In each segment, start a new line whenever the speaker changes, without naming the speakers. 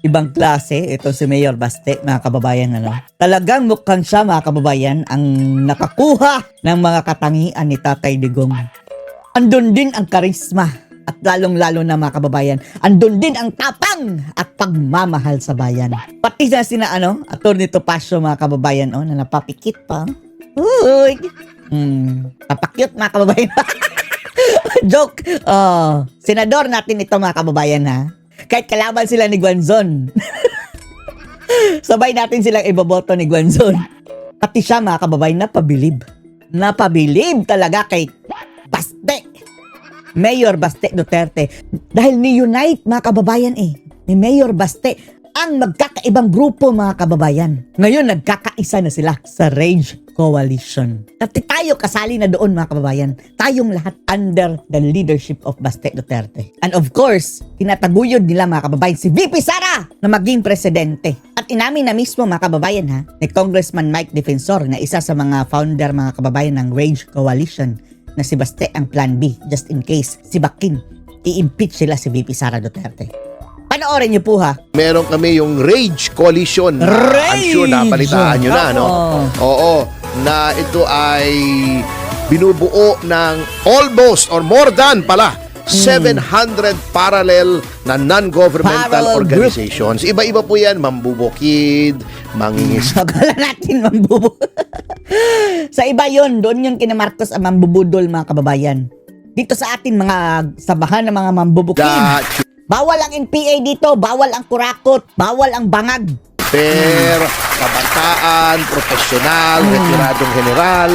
Ibang klase, ito si Mayor Baste, mga kababayan, ano. Talagang mukhang siya, mga kababayan, ang nakakuha ng mga katangian ni Tatay Digong. Andun din ang karisma at lalong-lalo na, mga kababayan, andun din ang tapang at pagmamahal sa bayan. Pati na sina, Atty. Topacio, mga kababayan, na napapikit pa. Uy! Papakyut, mga kababayan. Joke! Senador natin ito, mga kababayan, ha? Kahit kalaban sila ni Guanzon. Sabay natin silang iboboto ni Guanzon. Pati siya, mga kababayan, napabilib. Napabilib talaga kay Baste. Mayor Baste Duterte. Dahil ni-unite, mga kababayan, ni Mayor Baste ang magkakaibang grupo, mga kababayan. Ngayon, nagkakaisa na sila sa Rage Coalition. At tayo kasali na doon, mga kababayan. Tayong lahat under the leadership of Baste Duterte. And of course, tinataguyod nila, mga kababayan, si VP Sara na maging presidente. At inamin na mismo, mga kababayan, ni Congressman Mike Defensor na isa sa mga founder, mga kababayan, ng Rage Coalition na si Baste ang plan B just in case si Bakin i-impeach sila si VP Sara Duterte. Panoorin niyo po, ha.
Meron kami yung Rage Coalition. I'm sure napalitaan nyo na, no? Oo. Na ito ay binubuo ng almost or more than pala 700 parallel na non-governmental organizations. Iba-iba po yan. Mambubukid, mangingis.
Akala natin mambubo. Sa iba yon, doon yung kina Marcos ang mambubudol, mga kababayan. Dito sa atin, mga sabahan ng mga mambubukid. Bawal ang NPA dito, bawal ang kurakot, bawal ang bangag.
Kabataan, profesional, retiradong general,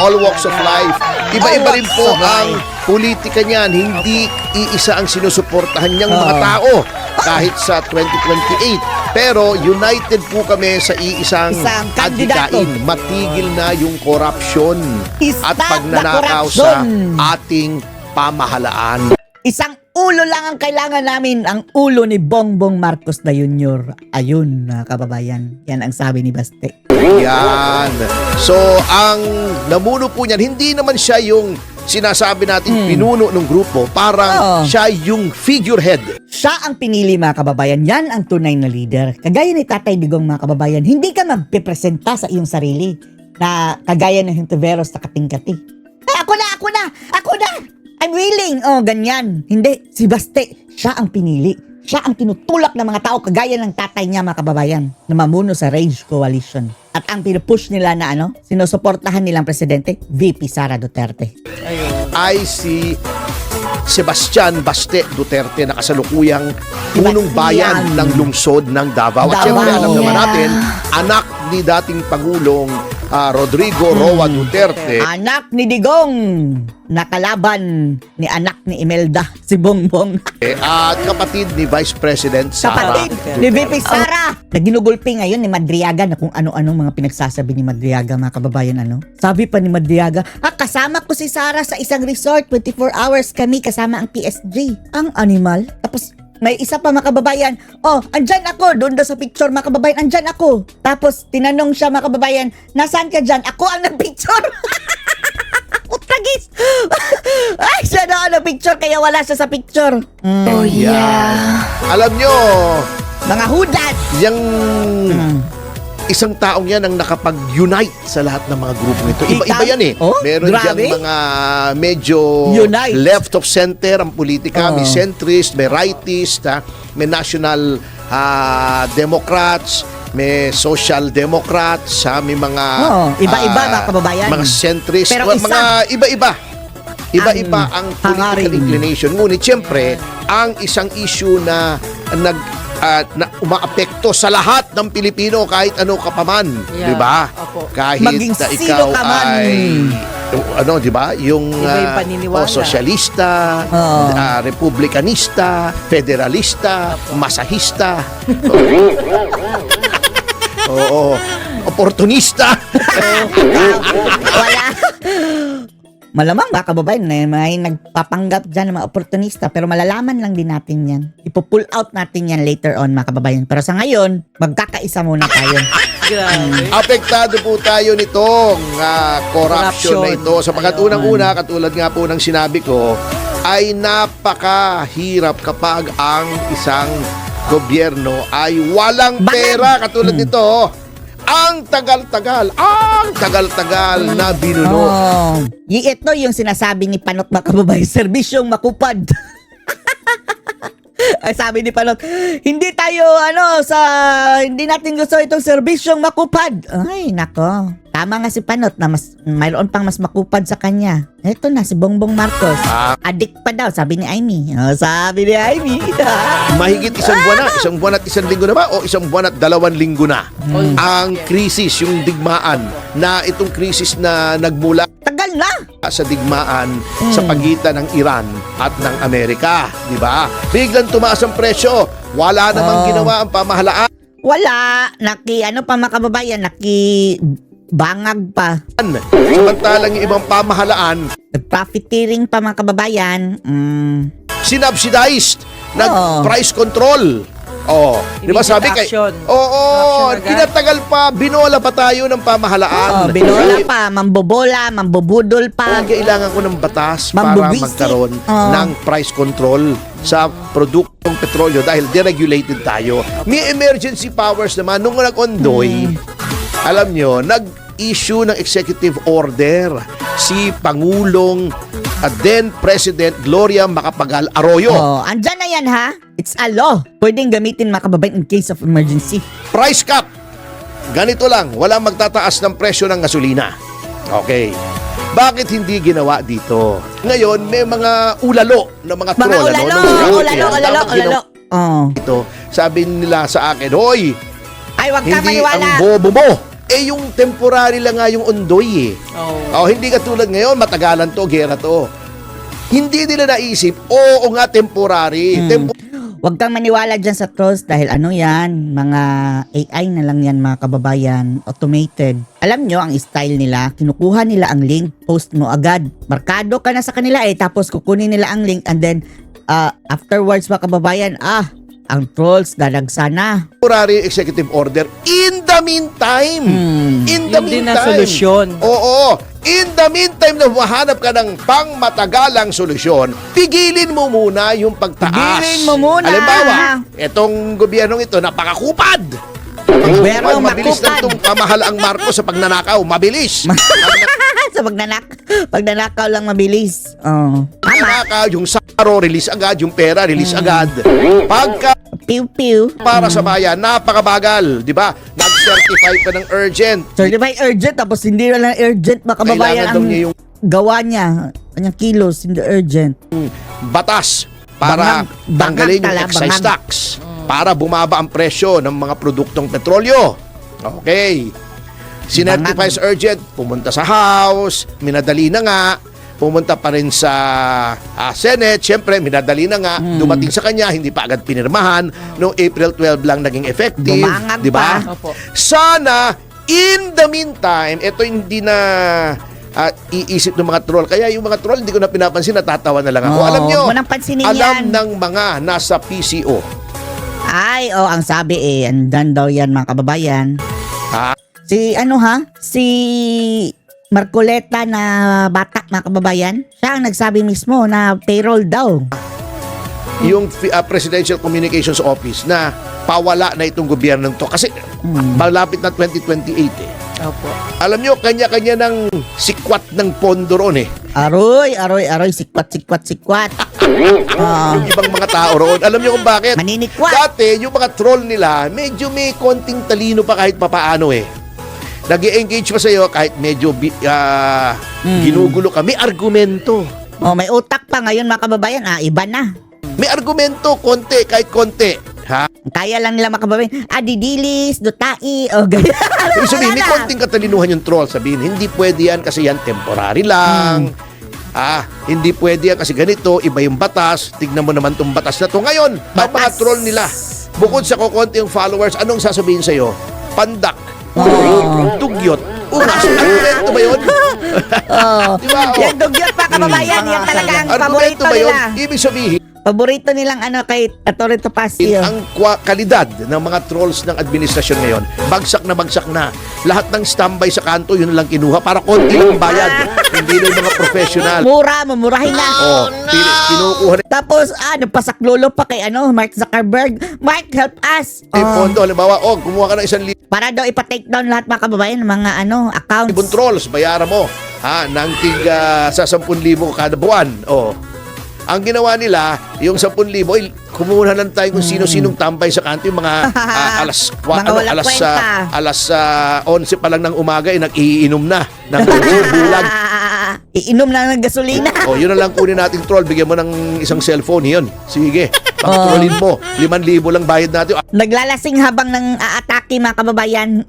all walks of life. Iba-iba rin po ang politika niyan. Hindi iisa ang sinusuportahan niyang mga tao kahit sa 2028. Pero united po kami sa isang adhikain. Matigil na yung corruption at pagnanakaw sa ating pamahalaan.
Isang ulo lang ang kailangan namin, ang ulo ni Bongbong Marcos na Jr. Ayun, mga kababayan. Yan ang sabi ni Baste.
Yan. So, ang namuno po niyan, hindi naman siya yung sinasabi natin pinuno ng grupo. Parang siya yung figurehead.
Siya ang pinili, mga kababayan. Yan ang tunay na leader. Kagaya ni Tatay Digong, mga kababayan, hindi ka magpipresenta sa iyong sarili na kagaya ng Hintiveros na kating-kati. Ako na! I'm willing. Ganyan. Hindi. Si Baste, siya ang pinili. Siya ang tinutulak ng mga tao kagaya ng tatay niya, mga kababayan, na mamuno sa Rage Coalition. At ang pinupush nila na sinusuportahan nilang presidente, VP Sara Duterte.
Ay si Sebastian Baste Duterte na kasalukuyang punong bayan ng lungsod ng Davao. At syempre, alam naman natin, anak ni dating Pangulong Rodrigo Roa Duterte.
Anak ni Digong, nakalaban ni anak ni Imelda, si Bongbong.
At kapatid ni Vice President Sara.
Kapatid ni VP Sara. Naginugulpi ngayon ni Madriaga na kung ano-ano mga pinagsasabi ni Madriaga, mga kababayan. Sabi pa ni Madriaga, kasama ko si Sara sa isang resort, 24 hours kami kasama ang PSG. Ang animal. Tapos may isa pa, mga kababayan, andyan ako, doon daw sa picture, mga kababayan, andyan ako. Tapos tinanong siya, mga kababayan, nasaan ka dyan? Ako ang nag-picture. Utagis. Ay, siya na ang nag-picture, kaya wala siya sa picture.
Alam nyo,
mga hudat.
yung isang taong yan ang nakapag-unite sa lahat ng mga grupong ito. Iba-iba yan Meron diyang mga medyo left of center ang politika. May centrist, may rightist, may national democrats, may social democrats, may mga
iba-iba, mga kababayan.
Mga centrist,
pero
mga iba-iba. Iba-iba ang political inclination. Ngunit siyempre, ang isang issue na na umaapekto sa lahat ng Pilipino kahit ano ka pa man, di ba? Kahit
maging
na
sino
ikaw
ka man.
ay di ba? Yung sosyalista, republikanista, federalista, masahista. Oportunista.
Wala. Malamang, mga kababayan, may nagpapanggap dyan ng mga oportunista, pero malalaman lang din natin yan. Ipo-pull out natin yan later on, mga kababayan. Pero sa ngayon, magkakaisa muna tayo.
Apektado po tayo nitong corruption na ito. Sapagkat unang-una, katulad nga po ng sinabi ko, ay napakahirap kapag ang isang gobyerno ay walang
Banal.
pera katulad nito. Ang tagal-tagal na binuno.
Oh. Ito yung sinasabi ni Panot Makababay, serbisyong makupad. Ay, sabi ni Panot, hindi natin gusto itong serbisyong makupad. Ay, nako. Tama nga si Panot na mayroon pang mas makupad sa kanya. Ito na, si Bongbong Marcos. Adik pa daw, sabi ni Amy. Sabi ni Amy.
Mahigit isang buwan at isang linggo na ba? O isang buwan at 2 linggo na ang krisis, yung digmaan na itong krisis na nagmula
Tagal na.
sa digmaan sa pagitan ng Iran at ng Amerika, di ba? Biglang tumaas ang presyo. Wala namang ginawa ang pamahalaan.
Wala. Makababayan, bangag pa.
Samantalang yung ibang pamahalaan
Profiteering pa mga kababayan.
sinubsidized,
Oo.
nag-price control. Oh, di ba sabi kay
Action.
Oo,
Action agad.
tinatagal pa, binola pa tayo ng pamahalaan.
Binola pa, mambobola, mambubudol pa.
Kailangan ko ng batas para
Mambubisit.
magkaroon
Oo.
ng price control sa produktong petrolyo dahil deregulated tayo. May emergency powers naman nung nag-ondoy. Alam nyo, nag-issue ng executive order si Pangulong then President Gloria Macapagal Arroyo.
Andyan na yan ha. It's a law. Pwedeng gamitin mga kababayan in case of emergency.
Price cap. Ganito lang, walang magtataas ng presyo ng gasolina. Okay. Bakit hindi ginawa dito? Ngayon, may mga ulalo na mga troll.
Mga ulalo, ulalo.
Ito, sabi nila sa akin, hoy,
Ay, wag ka
hindi ang
maniwala.
bobo mo. Yung temporary lang nga yung undoy hindi katulad ngayon, matagalan to, gera to. Hindi nila naisip, oo nga temporary.
Wag kang maniwala dyan sa trolls dahil yan, mga AI na lang yan mga kababayan, automated. Alam nyo, ang style nila, kinukuha nila ang link, post mo agad. Markado ka na sa kanila tapos kukunin nila ang link and then afterwards mga kababayan, ang trolls dadagsa na.
Temporary executive order in the meantime. In the
Yun din
meantime.
ang solusyon.
Oo. In the meantime na mahanap ka ng pangmatagalang solusyon, pigilin mo muna yung pagtaas.
Pigilin mo muna.
Halimbawa, itong gobyernong ito, napakakupad.
Gobyernong
Mabilis lang
makupad.
itong pamahalaang Marcos sa pagnanakaw. Mabilis.
Sa pagnanakaw lang mabilis.
Pagnanakaw, yung saro, release agad. Yung pera, release agad. Pagka
Piu-piu.
para sa bayan, napakabagal. Di ba? Nag-certify pa ng urgent.
Certified urgent tapos hindi na lang urgent mga kababayan
Kailangan daw
ang
niya yung
gawa niya. Kanyang kilos, hindi urgent.
batas para
Bangag
tanggalin yung
tala,
excise
bangag.
tax para bumaba ang presyo ng mga produktong petrolyo. Okay. Sinertify sa urgent, pumunta sa House, minadali na nga, pumunta pa rin sa Senate, syempre minadali na nga, dumating sa kanya, hindi pa agad pinirmahan, noong April 12 lang naging effective,
Bumangag
di ba?
pa.
Opo.
Sana, in the meantime, ito hindi na iisip ng mga troll. Kaya yung mga troll, hindi ko na pinapansin, natatawa na lang ako.
Oo,
Alam nyo,
huwag mo nang pansinin
alam
yan.
ng mga nasa PCO.
Ay, ang sabi andan daw yan mga kababayan.
Ha?
Si Marcoleta na bata mga kababayan, siya ang nagsabi mismo na payroll daw.
Yung Presidential Communications Office na pawala na itong gobyerno to. Kasi malapit na 2028
Opo.
Alam nyo, kanya-kanya ng sikwat ng pondo roon
Aroy, sikwat.
Yung ibang mga tao roon. Alam nyo kung bakit?
Maninikwat.
Dati, yung mga troll nila, medyo may konting talino pa kahit papaano Nag-i-engage pa sa'yo kahit medyo ginugulo ka. May argumento.
May utak pa ngayon mga kababayan, iba na.
May argumento, konti, kahit konti. Ha?
Kaya lang nila mga kababayan, didilis, dutai, ganyan.
Ibig sabihin, may konting katalinuhan yung troll. Sabihin, hindi pwede yan kasi yan temporary lang. Hindi pwede yan kasi ganito, iba yung batas. Tignan mo naman tong batas na to. Ngayon, ang mga
Batas.
troll nila, bukod sa kukunti yung followers, anong sasabihin sa'yo? Pandak. Dugyot. Ungas. Argumento ba yun? Diba?
Yan dugyot pa kababayan, yan talaga ang
Argumento
paborito
ba yun?
nila.
Ibig sabihin,
Paborito nilang kay Torito Pasio.
ang kalidad ng mga trolls ng administrasyon ngayon, bagsak na bagsak na. Lahat ng standby sa kanto, yun lang kinuha para konti lang bayad. Hindi na yung mga professional.
Mura, mamurahin na.
Kinukuha na
Tapos, nagpasaklolo pa kay Mark Zuckerberg. Mark, help us.
yung pondo. Halimbawa, kumuha ka ng 1,000
Para daw ipa-take down lahat mga kababayan ng mga accounts.
trolls, bayaran mo. Ng sa 10,000 kada buwan. Ang ginawa nila, yung 10,000, kumuha lang tayo kung sino-sinong tambay sa kanto, yung mga alas
Mga walang kwenta.
alas 11 pa lang ng umaga, nag-iinom na ng bulag.
Iinom na ng gasolina.
Yun na lang kunin natin troll, bigyan mo ng isang cellphone, yun. Sige, pag-trollin mo, 5,000 lang bayad natin.
Naglalasing habang nang aatake mga kababayan.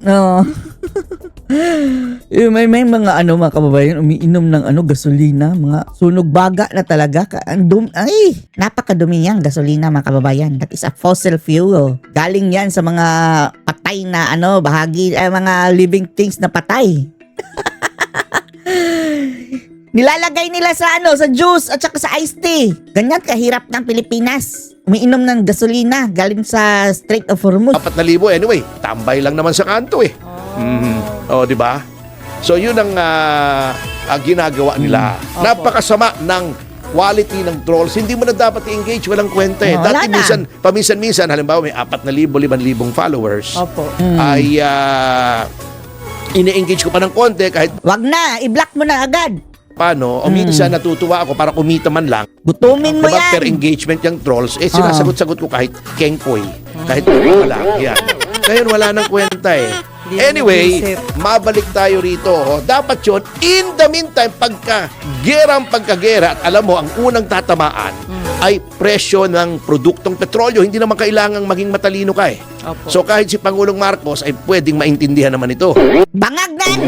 May mga mga kababayan umiinom ng gasolina, mga sunog baga na talaga. Napakadumi yan gasolina mga kababayan. That is a fossil fuel. Galing yan sa mga patay na bahagi, mga living things na patay. Nilalagay nila sa sa juice at saka sa iced tea. Ganyan kahirap ng Pilipinas. Umiinom ng gasolina galing sa Strait of Hormuz.
4,000 anyway, tambay lang naman sa kanto eh. Di ba? So yun ang ginagawa nila. Napakasama ng quality ng trolls. Hindi mo na dapat i-engage, walang kwenta eh.
Wala
Dati
na.
paminsan-minsan, halimbawa may 4,000, 5,000 followers,
Opo.
ay ini-engage ko pa ng konti kahit
Wag na, i-block mo na agad.
paano. O minsan natutuwa ako para kumita man lang.
Gutumin mo
Diba,
yan.
per engagement yung trolls, sinasagot-sagot ko kahit kengkoy. Kahit wala. Yan. Ngayon, wala nang kwenta eh.
Hindi
Anyway,
nag-iisip.
mabalik tayo rito. Dapat yun, in the meantime, pagkagera, at alam mo, ang unang tatamaan ay presyo ng produktong petrolyo. Hindi naman kailangang maging matalino ka eh.
Opo.
So kahit si Pangulong Marcos ay pwedeng maintindihan naman ito.
Bangag nan!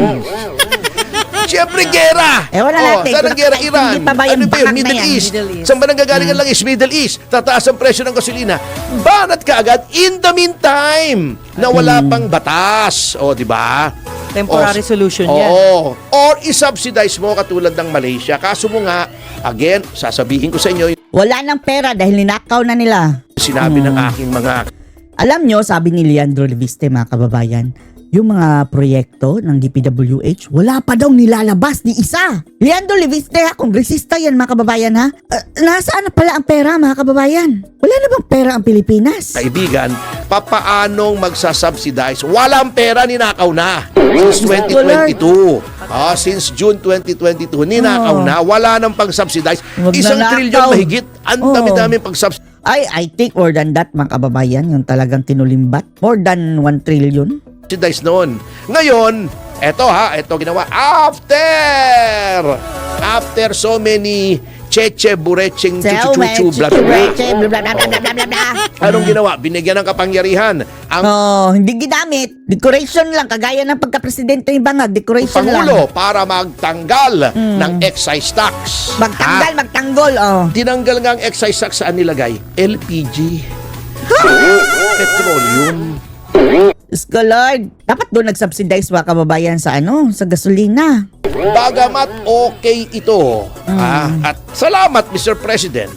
Siyempre, gera!
Ewan na natin,
Saan ang
kung
gera?
nakakaintindi
Iran?
pa ba yung
Ano ba yun?
bangag na
Middle
yan?
East.
Middle East.
Saan ba nanggagaling lang is Middle East? Tataas ang presyo ng gasolina. Banat ka agad in the meantime na wala pang batas. Di ba?
Temporary solution yan.
Oo. Or isubsidize mo katulad ng Malaysia. Kaso mo nga, again, sasabihin ko sa inyo,
Wala nang pera dahil ninakaw na nila.
sinabi ng aking mga
Alam nyo, sabi ni Leandro Leviste mga kababayan, yung mga proyekto ng DPWH, wala pa daw nilalabas ni isa. Leandro Leviste kongresista yan mga kababayan nasaan na pala ang pera mga kababayan? Wala na bang pera ang Pilipinas?
kaibigan, papaanong magsasubsidize? Walang pera, ninakaw na. Since 2022. Since June 2022, ninakaw na. Wala nang pang-subsidize.
Wag na
1
nakaw.
trilyon mahigit. Ang dami-dami pang-subsidize.
I think more than that mga kababayan, yung talagang tinulimbat. More than 1 trillion.
Noon. Ngayon, eto ginawa. After so many cheche, bureching, chuchu, blah, blah, blah. Anong ginawa? Binigyan ng kapangyarihan ang
Hindi ginamit. Decoration lang. Kagaya ng pagka-presidente ng Bangag. Decoration
Pangulo
lang.
para magtanggal ng excise tax.
Magtanggol.
Tinanggal nga ang excise tax, saan nilagay? LPG. Petroleum.
Lord, dapat doon nag-subsidize mga kababayan sa sa gasolina.
Bagamat okay ito. At salamat, Mr. President.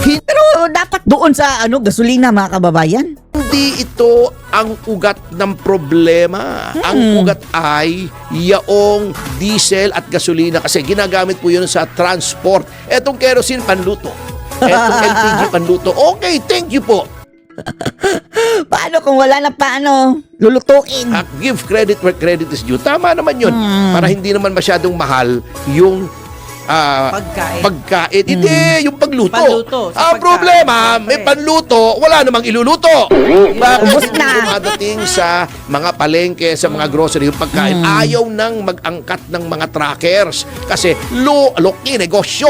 Pero dapat doon sa gasolina mga kababayan.
Hindi ito ang ugat ng problema. Ang ugat ay yaong diesel at gasolina kasi ginagamit po yun sa transport. Etong kerosene panluto. Etong LPG panluto. Okay, thank you po.
Paano kung wala na lulutuin?
Give credit where credit is due. Tama naman yun. Para hindi naman masyadong mahal yung pagkain. Hindi, yung pagluto.
Panluto, sa
Ang
pagkain,
problema,
syempre.
may panluto, wala namang iluluto. Bakit
Ubus
hindi
na.
dumadating sa mga palengke, sa mga grocery, yung pagkain, ayaw nang mag-angkat ng mga trackers. Kasi, loki, negosyo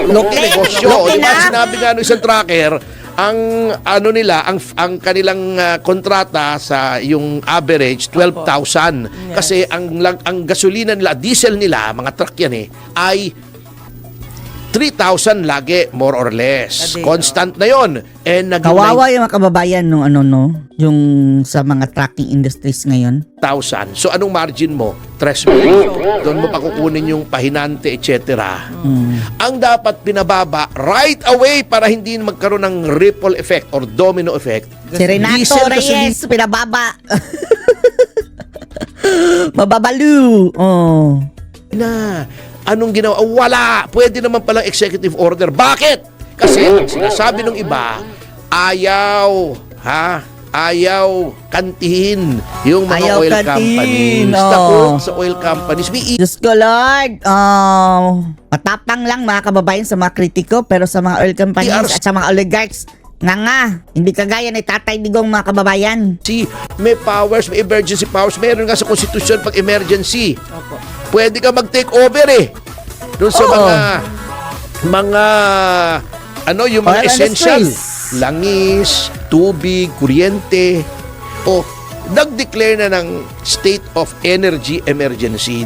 Loki, negosyo.
Loki
Di ba,
na.
sinabi nga ng isang tracker, ang ang kanilang kontrata sa yung average 12,000 kasi ang gasolina nila, diesel nila, mga truck yan ay 3,000 lagi, more or less.
A day,
Constant na yon. And naging
Kawawa yung mga kababayan nung yung sa mga trucking industries ngayon.
9,000. So anong margin mo? 3,000. Doon mo pa kukunin yung pahinante, etc. Ang dapat pinababa right away para hindi magkaroon ng ripple effect or domino effect.
Si Renato
Diesel,
Reyes, pinababa. Mababalu.
na. Anong ginawa? Wala. Pwede naman palang executive order. Bakit? Kasi ang sinasabi ng iba, ayaw kantihin yung mga
Ayaw
oil
kantihin,
companies.
oh.
Takot sa oil companies.
Diyos ko, Lord. Matapang lang mga kababayan sa mga kritiko, pero sa mga oil companies
PRs.
at sa mga oligarchs, nga, hindi kagaya ni Tatay Digong mga kababayan.
May powers, may emergency powers. Meron nga sa konstitusyon pag emergency.
Opo.
Pwede ka mag-take over doon sa
Oo.
yung mga
Oil
essential.
industries.
Langis, tubig, kuryente. Nag-declare na ng state of energy emergency.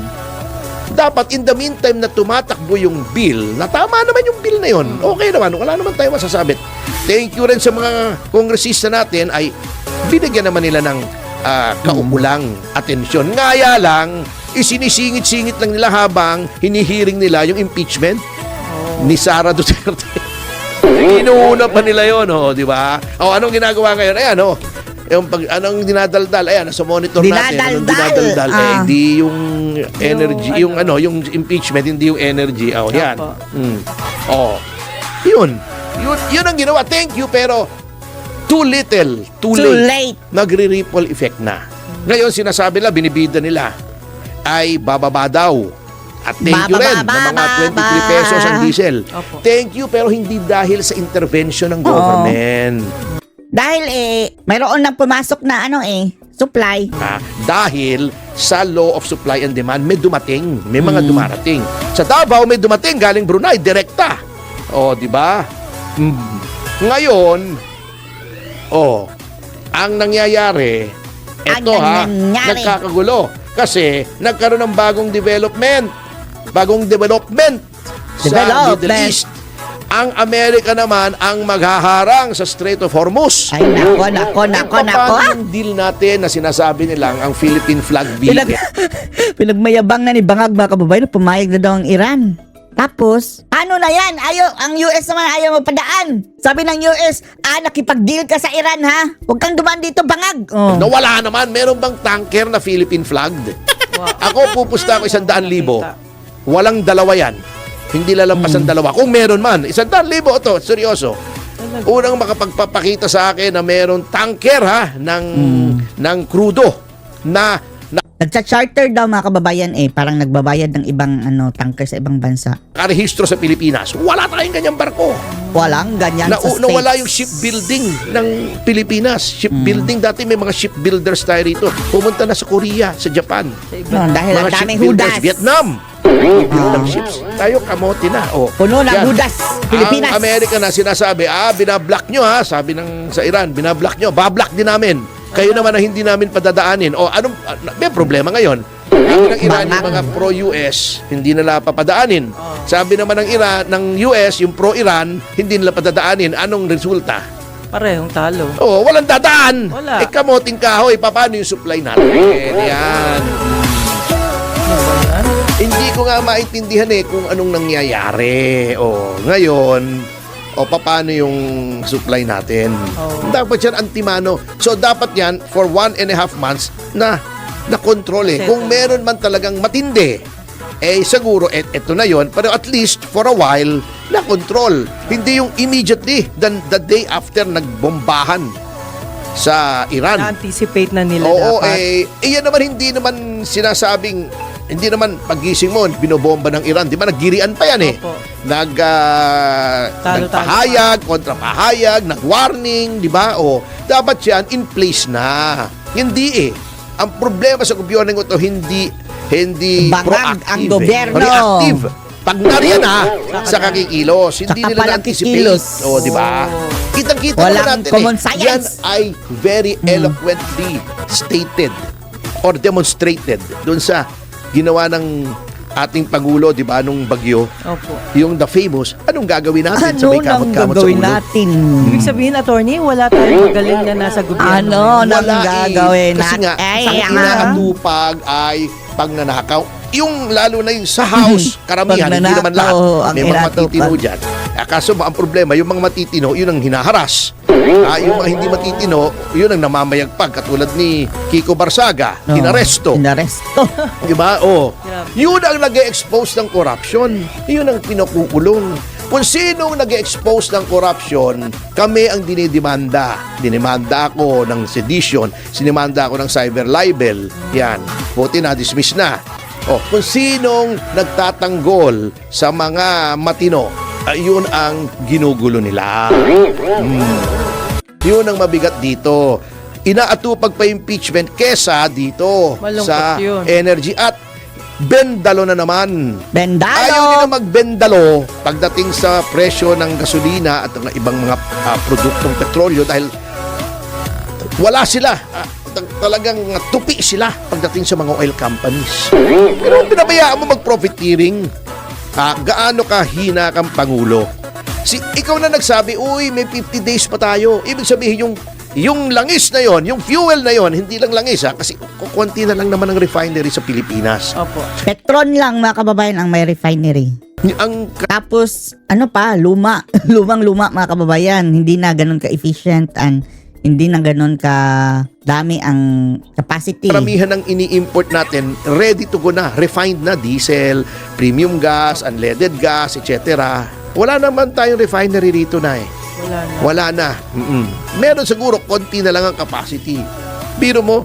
Dapat in the meantime na tumatakbo yung bill, na tama naman yung bill na yun. Okay naman, wala naman tayo masasabit. Thank you rin sa mga kongresista natin ay binigyan naman nila ng kaukulang atensyon. Ngaya lang, isinisingit-singit lang nila habang hinihiring nila yung impeachment ni Sara Duterte. Inuuna pa nila yun, di ba? Anong ginagawa ngayon? Ayan, anong dinadaldal? Ayan, nasa monitor natin. Anong dinadaldal? Hindi yung energy, yung impeachment, hindi yung energy. Yan. Yun ang ginawa. Thank you, pero too little, too late. Nagre-ripple effect na. Ngayon, sinasabi nila, binibida nila, ay bababa daw. At thank you rin ng mga 23 pesos ang diesel.
Opo.
Thank you, pero hindi dahil sa intervention ng government.
Dahil mayroon nang pumasok na supply.
Dahil sa law of supply and demand, may dumating. May mga dumarating. Sa Davao, may dumating galing Brunei, direkta. Di ba? Ngayon, ang nangyayari, nagkakagulo. Kasi nagkaroon ng bagong development sa Middle East. Ang Amerika naman ang maghaharang sa Strait of Hormuz.
Ay, nako.
Paano yung deal natin na sinasabi nilang ang Philippine flag bill?
Pinagmayabang na ni Bangag mga kababayan na pumayag na daw ang Iran. Tapos, ano na yan? Ang US naman ayaw magpadaan. Sabi ng US, nakipag-deal ka sa Iran ha? Huwag kang dumaan dito, Bangag.
Nawala naman. Meron bang tanker na Philippine flagged? Ako pupusta ko 100,000. Walang dalawa yan. Hindi lalampas ang dalawa. Kung meron man, 100,000 ito, seryoso. Unang makapagpapakita sa akin na meron tanker ng crudo na
Nagcha-charter daw mga kababayan parang nagbabayad ng ibang tanker sa ibang bansa.
karehistro sa Pilipinas. Wala tayong ganyang barko.
Walang ganyan sa States.
Nawala yung shipbuilding ng Pilipinas. Shipbuilding, dati may mga shipbuilders tayo rito. Pumunta na sa Korea, sa Japan.
Dahil ang
Mga
daming
shipbuilders,
hudas.
Vietnam. Build ng ships. Tayo kamote na.
Puno ng
Yan.
hudas. Pilipinas.
Ang Amerika na sinasabi, binablock nyo sabi ng sa Iran, binablock nyo, bablock din namin. Kayo naman na hindi namin padadaanin. May problema ngayon. Sabi ng Iran, yung mga pro-US, hindi nila papadaanin. Sabi naman ng Iran, ng US, yung pro-Iran, hindi nila padadaanin. Anong resulta?
Parehong talo.
Walang dadaan.
Wala.
Kamoting kahoy, paano yung supply natin? Yan. Hindi ko nga maintindihan kung anong nangyayari. Ngayon, paano yung supply natin? Dapat yan antimano. So, dapat yan for 1.5 months na control Kung meron man talagang matindi, siguro, eto na yon. Pero at least, for a while, na control. Hindi yung immediately, the day after nagbombahan sa Iran.
Na-anticipate na nila
dapat.
dapat.
Yan naman, hindi naman sinasabing, hindi naman pagising mo, binobomba ng Iran. Di ba, naggirian pa yan
Opo.
Nagpahayag, kontrapahayag, nag-warning, di ba? Dapat yan in place na. Hindi Ang problema sa gobyerno ito, hindi
Bangag
proactive.
ang gobyerno.
Reactive. Pag nariyan sa kakikilos, hindi
Saka
nila
pala
na-anticipate.
kikilos.
Di ba? Kitang-kita
Walang
naman natin
common science.
Yan ay very eloquently stated or demonstrated doon sa ginawa ng ating Pangulo, di ba, nung bagyo.
Opo.
Yung the famous, anong gagawin natin sa may
Ano nang
kamot-kamot sa
gagawin
ulo?
natin?
Ibig sabihin, attorney, wala tayong magaling na nasa gobyerno.
Ano nang
Wala
gagawin
Kasi
natin?
nga, ang inaatupag ay pagnanakaw. Yung lalo na yung sa house, karamihan, hindi naman lahat.
Pagnanakaw ang
May mga
inatupag.
matitino dyan. Kaso ang problema, yung mga matitino, yun ang hinaharas. Yung mga hindi matitino, yun ang namamayagpag. Katulad ni Kiko Barsaga,
Oo,
inaresto.
Inaresto.
Diba? Oh.
Grabe.
Yun ang nag-expose ng corruption. Yun ang pinakukulong. Kung sinong nag-expose ng corruption, kami ang dinidemanda. Dinimanda ako ng sedition, sinimanda ako ng cyber libel. Yan. Buti na, dismiss na. Oh, kung sinong nagtatanggol sa mga matino, yun ang ginugulo nila. Yun ang mabigat dito. Inaatupag pa impeachment kesa dito
Malungkot
sa
yun.
energy at bendalo na naman. Ayaw
Bendalo.
nila magbendalo pagdating sa presyo ng gasolina at ng ibang mga produktong petrolyo dahil wala sila. Talagang tupi sila pagdating sa mga oil companies. Pero pinabayaan mo mag-profiteering. Gaano ka hina kang Pangulo? Ikaw na nagsabi, uy, may 50 days pa tayo. Ibig sabihin yung langis na yon, yung fuel na yon, hindi lang langis kasi kukunti na lang naman ang refinery sa Pilipinas.
Opo.
Petron lang mga kababayan ang may refinery.
Ang
Tapos, ano pa, luma. Lumang-luma mga kababayan. Hindi na ganun ka-efficient and hindi na ganun ka dami ang capacity.
karamihan ng ini-import natin, ready to go na, refined na, diesel, premium gas, unleaded gas, etc. Wala naman tayong refinery rito na eh.
Wala na.
Wala na. Meron siguro, konti na lang ang capacity. Biro mo,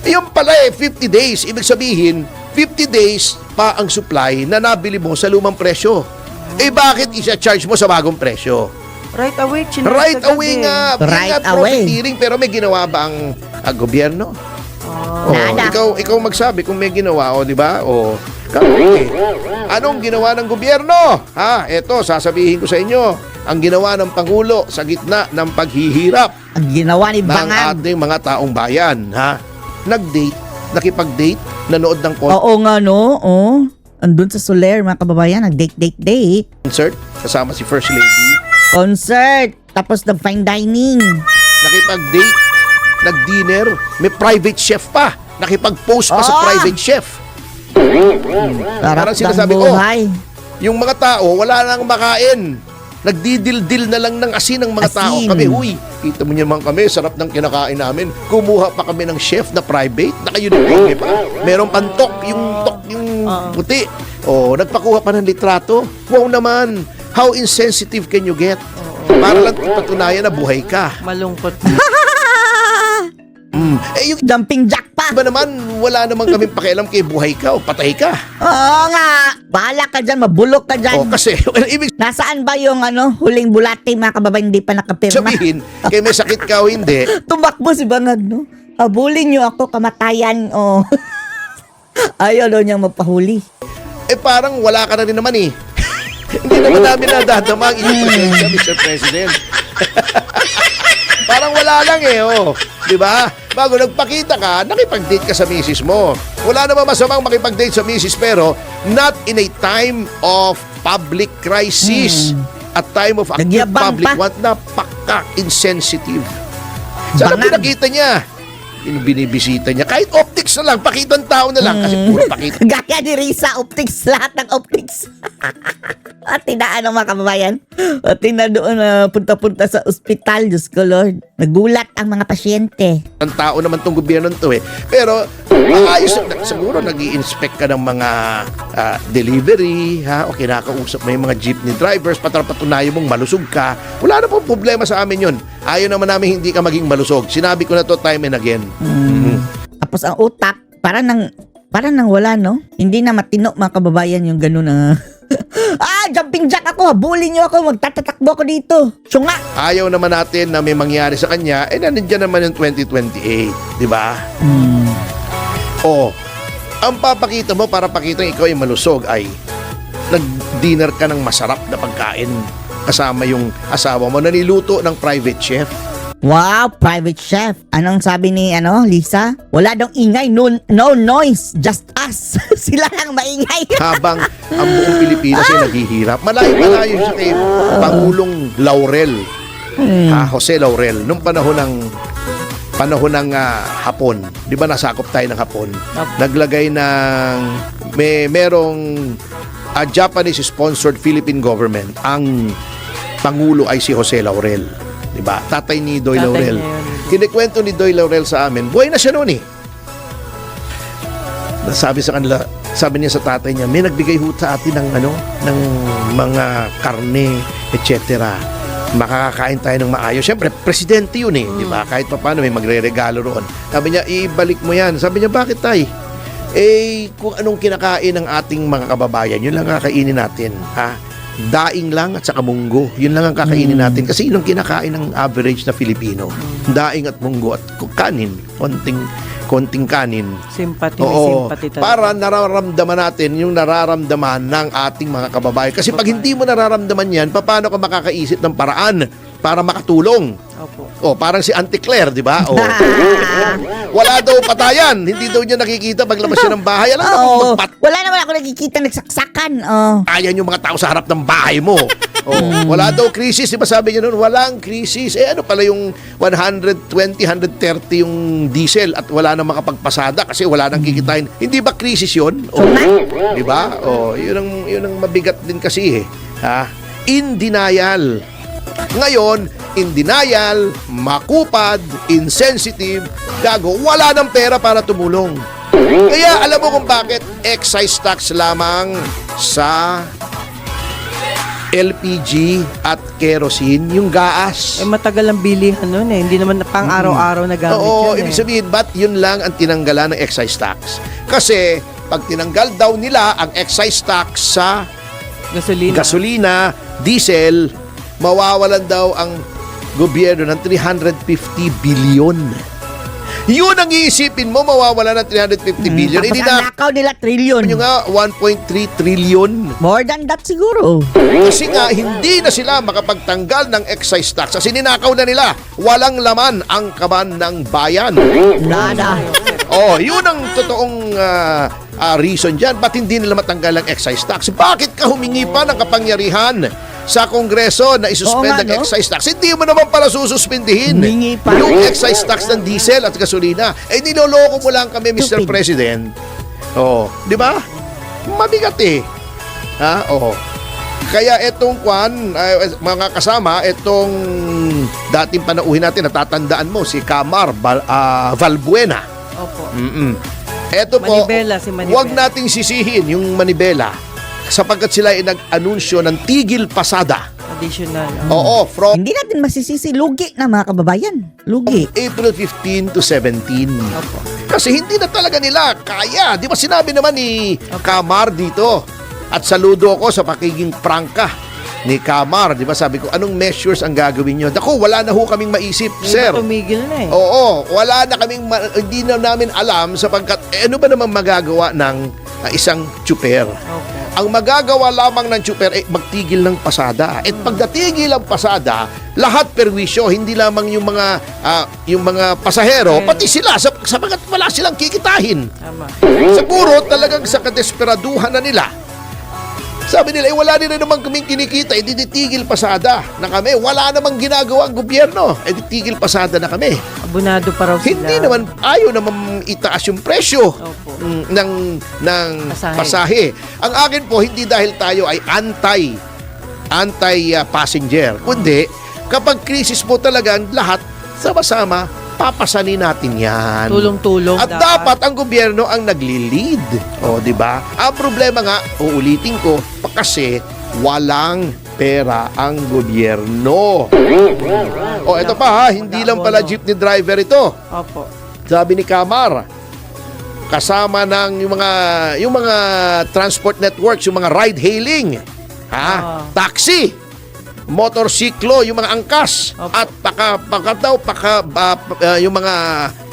yung pala 50 days. Ibig sabihin, 50 days pa ang supply na nabili mo sa lumang presyo. Bakit isa-charge mo sa bagong presyo?
Right away, chinarge
Right
agad
away
eh.
nga.
Right
Right
away.
profiteering, pero may ginawa ba ang gobyerno?
Oh.
Nada.
Ikaw magsabi kung may ginawa, di ba? Anong ginawa ng gobyerno? Eto, sasabihin ko sa inyo. Ang ginawa ng Pangulo sa gitna ng paghihirap
Ang ginawa ni
ng
Bangag.
ating mga taong bayan, nag-date, nakipag-date, nanood ng
Oo nga no. Oh. Andun sa Soler mga kababayan, nag-date.
concert kasama si First Lady,
Concert. Tapos nag-fine dining.
nakipag-date, nag-dinner, may private chef pa, nakipag-post pa sa
Ah!
private chef.
Sarap
Parang
ng
sinasabi ko,
buhay.
Yung mga tao, wala nang makain. Nagdidildil na lang ng asin ng mga tao.
Asin.
Kami, huy, kita mo naman kami, sarap ng kinakain namin. Kumuha pa kami ng chef na private, naka-uniforme pa. Merong pantok, yung puti. Nagpakuha pa ng litrato. Wow naman, how insensitive can you get? Para lang patunayan na buhay ka.
Malungkot.
Yung
Jumping jack pa.
iba naman, wala naman kami pakialam kay buhay ka o patay ka.
Oo nga. Bahala ka dyan, mabulok ka dyan.
Kasi, ibig
Nasaan ba yung huling bulate mga kababayan hindi pa nakapirma?
sabihin, kay may sakit ka o hindi,
Tumakbo si Bangag, no? Habulin niyo ako, kamatayan, oh. Ayaw daw niyang magpahuli.
parang wala ka na rin naman eh. Hindi naman namin nadadama ang iyong presensya, Mr. President. Parang wala lang eh, Di ba? Bago nagpakita ka, nakipag-date ka sa misis mo. Wala naman masamang makipag-date sa misis, pero not in a time of public crisis. At time of acute
Nagyabang
public
pa.
want, napaka-insensitive. Sana
Bangag.
pinakita niya. Yung binibisita niya. Kahit optics na lang, pakitang tao na lang. Kasi puro pakita.
Gaya ni Risa, optics, lahat ng optics. At tinaan ng mga kababayan. At tina doon na punta-punta sa ospital, Diyos ko Lord. Nagulat ang mga pasyente.
Ang tao naman tong gobyerno to eh. Pero ayos siguro nag-i-inspect ka ng mga delivery, o kinakausap mo yung mga jeepney drivers para patunayan mong malusog ka. Wala na pong problema sa amin yun. Ayaw naman namin hindi ka maging malusog. Sinabi ko na to time and again.
Tapos ang utak, parang nang wala, no? Hindi na matino mga kababayan yung gano'n na... jumping jack ako, habulin niyo ako, magtatatakbo ako dito. Syunga!
Ayaw naman natin na may mangyari sa kanya, nandiyan naman yung 2028, di ba? Ang papakita mo para pakita ikaw ay malusog ay nag-dinner ka ng masarap na pagkain kasama yung asawa mo na niluto ng private chef.
Wow, private chef. Anong sabi ni Lisa? Wala daw ingay, no noise, just us. Sila lang maingay.
Habang ang buong Pilipinas ay naghihirap. Malayo-malayo siya kay Pangulong Laurel. Jose Laurel. Nung panahon ng panahon ng Hapon. Di ba nasakop tayo ng Hapon?
Opo.
Naglagay ng merong Japanese-sponsored Philippine government. Ang Pangulo ay si Jose Laurel. Di ba? Tatay ni Doy
Tatay
Laurel.
niya yun.
Kinikwento ni Doy Laurel sa amin, buhay na siya noon eh. Sabi sa kanila, sabi niya sa tatay niya, may nagbigay ho sa atin ng ng mga karne, etc. Makakakain tayo ng maayos. Siyempre, presidente yun eh, di ba? Kahit pa paano may magre-regalo roon. Sabi niya, ibalik mo yan. Sabi niya, bakit tay? Kung anong kinakain ng ating mga kababayan, yun lang kakainin natin. Ha? Daing lang at saka munggo. Yun lang ang kakainin natin. Kasi yun ang kinakain ng average na Filipino. Daing at munggo at kanin. Konting kanin.
Sympathy, may
Oo,
sympathy talaga.
para nararamdaman natin yung nararamdaman ng ating mga kababayan. Kasi pag hindi mo nararamdaman yan, paano ka makakaisip ng paraan para makatulong?
Opo.
Oh, parang si Auntie Claire, di ba? Oh. Wala daw patayan. Hindi daw niya nakikita paglabas siya ng bahay. Alam mo,
Oo. Wala naman ako nakikita nagsaksakan. Oh.
patayan yung mga tao sa harap ng bahay mo. Oh, wala daw krisis, di ba sabi niya noon? Walang krisis. Ano pala yung 120, 130 yung diesel at wala nang makapagpasada kasi wala nang kikitain. Hindi ba krisis yun? Oh, di ba? Oh, yun ang mabigat din kasi eh. Ha? In denial. Ngayon, in denial, makupad, insensitive, gago, wala ng pera para tumulong. Kaya alam mo kung bakit excise tax lamang sa LPG at kerosene, yung gas.
Matagal ang bilihan nun eh. Hindi naman pang araw-araw na gamit
Oo,
yun
ibig
eh.
sabihin, ba't yun lang ang tinanggalan ng excise tax? Kasi, pag tinanggal daw nila ang excise tax sa gasolina, diesel, mawawalan daw ang gobyerno ng 350 billion. Yun ang iisipin mo, mawawala ng 350 billion.
Tapos ang nakaw nila trillion.
Yung nga, 1.3 trillion.
More than that siguro.
Kasi nga, hindi na sila makapagtanggal ng excise tax. Kasi ninakaw na nila, walang laman ang kaban ng bayan.
Nada.
Oh, yun ang totoong reason dyan. Ba't hindi nila matanggal ang excise tax? Bakit ka humingi pa ng kapangyarihan sa Kongreso na isuspend
Oo nga,
ang
no?
excise tax? Hindi mo naman pala sususpindihin
Humingi pa.
yung excise tax ng diesel at gasolina. Niloloko mo lang kami, Mr.
Stupid.
President. Oh, di ba? Mabigat eh. Ha? Oh. Kaya etong mga kasama, etong dating panauhin natin, natatandaan mo, si Camar Valbuena.
Opo.
Eto po,
Manibela, si Manibela.
huwag nating sisihin yung Manibela sapagkat sila ay nag-anunsyo ng tigil pasada.
Additional.
Oo, from
Hindi natin masisisi. Lugi na mga kababayan. Lugi.
April 15 to 17.
Opo.
Kasi hindi na talaga nila kaya. Di ba sinabi naman ni Camar dito? At saludo ako sa pakiging prangka ni Camar. Di ba sabi ko, anong measures ang gagawin nyo? Dako, wala na ho kaming maisip, sir.
Tumigil na eh.
Oo, wala na kaming, hindi na namin alam sapagkat, ano ba naman magagawa ng isang tsuper?
Opo.
Ang magagawa lamang ng tsuper ay magtigil ng pasada. At pag natigil ang pasada, lahat perwisyo, hindi lamang yung mga pasahero, pati sila, sapagkat wala silang kikitahin.
Tama.
Siguro talagang sa kadesperaduhan na nila. Sabi nila, wala nila naman kaming kinikita, ditigil pasada na kami. Wala namang ginagawa ang gobyerno, ditigil pasada na kami.
Abunado pa raw sila.
Hindi naman, ayaw naman itaas yung presyo
Opo.
ng
Pasahe.
pasahe. Ang akin po, hindi dahil tayo ay anti-passenger, kundi kapag krisis po talagang lahat sama-sama, papasanin natin yan.
Tulong-tulong
At dapat ang gobyerno ang nagli-lead. O, di ba? Ang problema nga, uulitin ko, kasi walang pera ang gobyerno. O, ito pa ha, hindi lang pala jeepney driver ito.
Opo.
Sabi ni Camar, kasama ng yung mga transport networks, yung mga ride-hailing, taxi, motorsiklo, yung mga angkas,
Opo.
at yung mga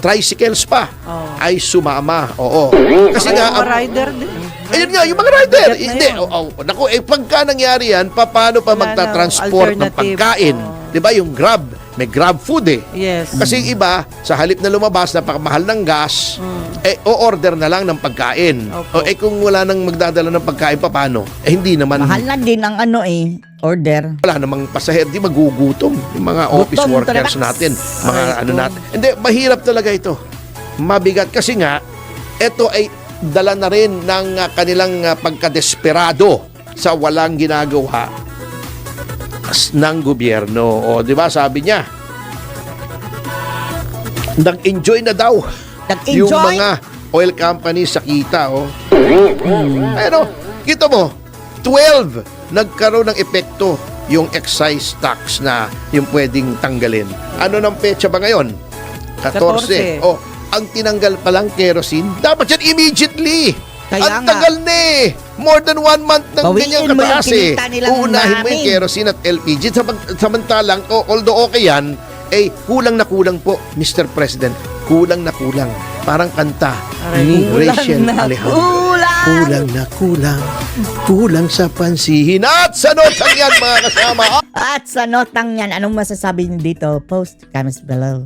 tricycles pa ay sumama. Oo. Kasi nga,
Mga rider din.
ayun nga, yung mga rider.
Bigat na
Hindi.
yun.
Naku, pagka nangyari yan, paano pa
Wala na,
magta-transport ng
alternative.
pagkain? Di ba yung Grab? May Grab food eh.
Yes.
Kasi yung iba, sa halip na lumabas, napakamahal ng gas, o-order na lang ng pagkain.
Opo.
Kung wala nang magdadala ng pagkain, paano? Hindi naman.
Mahal na din ang Order.
Wala namang pasahero, di magugutom yung mga office
Gutom
workers
talaga.
natin, mga
Aray
ano
ko.
natin. Hindi, mahirap talaga ito. Mabigat kasi nga, ito ay dala na rin ng kanilang pagkadesperado sa walang ginagawa ng gobyerno. O, di ba, sabi niya, nag-enjoy na daw yung
Nag-enjoy?
mga oil companies sa kita, oh. Ano, kita mo, 12 nagkaroon ng epekto yung excise tax na yung pwedeng tanggalin. Ano ng petsa ba ngayon? 14.
14.
Oh, ang tinanggal pa lang kerosene, dapat yan immediately.
Kaya
ang
nga.
tagal na eh. More than 1 month ng
Bawiin
ganyan
mo yung
kataas eh.
kinita nilang
Uunahin mo yung
maraming.
kerosene at LPG. Samantalang, although okay yan, kulang na kulang po, Mr. President. Kulang na kulang. Parang kanta ni
Kulang
Rachel
na
Alejandro.
Kulang!
Kulang na kulang. Kulang sa pansihin. At sa notang yan, mga kasama.
At sa notang yan, anong masasabi niyo dito? Post comments below.